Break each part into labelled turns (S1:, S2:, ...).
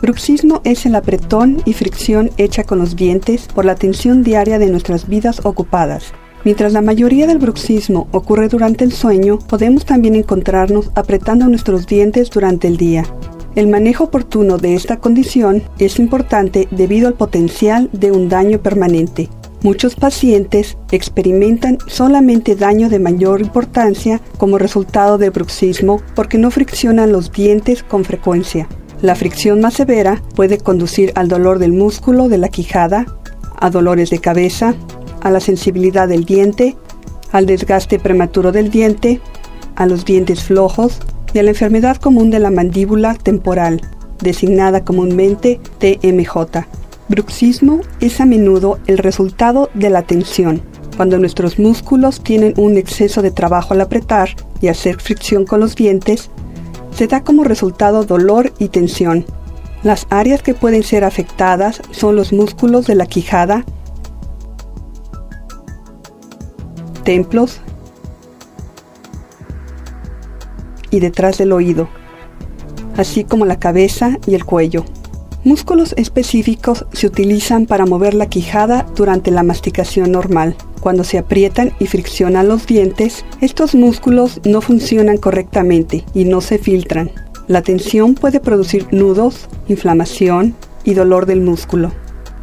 S1: Bruxismo es el apretón y fricción hecha con los dientes por la tensión diaria de nuestras vidas ocupadas. Mientras la mayoría del bruxismo ocurre durante el sueño, podemos también encontrarnos apretando nuestros dientes durante el día. El manejo oportuno de esta condición es importante debido al potencial de un daño permanente. Muchos pacientes experimentan solamente daño de mayor importancia como resultado del bruxismo porque no friccionan los dientes con frecuencia. La fricción más severa puede conducir al dolor del músculo de la quijada, a dolores de cabeza, a la sensibilidad del diente, al desgaste prematuro del diente, a los dientes flojos y a la enfermedad común de la mandíbula temporal, designada comúnmente TMJ. Bruxismo es a menudo el resultado de la tensión. Cuando nuestros músculos tienen un exceso de trabajo al apretar y hacer fricción con los dientes, se da como resultado dolor y tensión. Las áreas que pueden ser afectadas son los músculos de la quijada, templos y detrás del oído, así como la cabeza y el cuello. Músculos específicos se utilizan para mover la quijada durante la masticación normal. Cuando se aprietan y friccionan los dientes, estos músculos no funcionan correctamente y no se filtran. La tensión puede producir nudos, inflamación y dolor del músculo.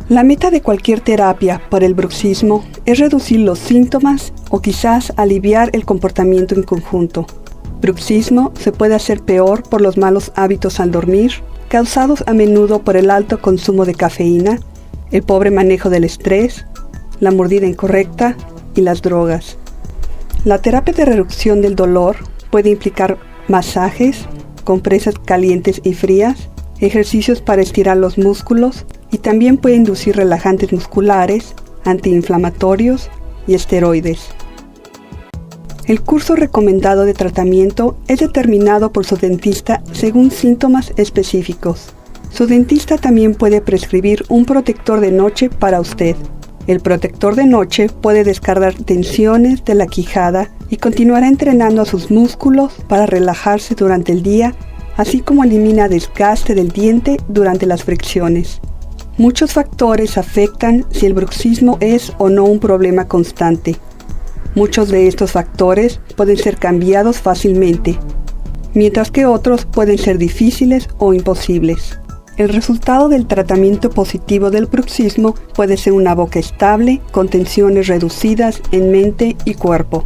S1: La meta de cualquier terapia para el bruxismo es reducir los síntomas o quizás aliviar el comportamiento en conjunto. Bruxismo se puede hacer peor por los malos hábitos al dormir, causados a menudo por el alto consumo de cafeína, el pobre manejo del estrés, la mordida incorrecta y las drogas. La terapia de reducción del dolor puede implicar masajes, compresas calientes y frías, ejercicios para estirar los músculos y también puede inducir relajantes musculares, antiinflamatorios y esteroides. El curso recomendado de tratamiento es determinado por su dentista según síntomas específicos. Su dentista también puede prescribir un protector de noche para usted. El protector de noche puede descargar tensiones de la quijada y continuará entrenando a sus músculos para relajarse durante el día, así como elimina desgaste del diente durante las fricciones. Muchos factores afectan si el bruxismo es o no un problema constante. Muchos de estos factores pueden ser cambiados fácilmente, mientras que otros pueden ser difíciles o imposibles. El resultado del tratamiento positivo del bruxismo puede ser una boca estable con tensiones reducidas en mente y cuerpo.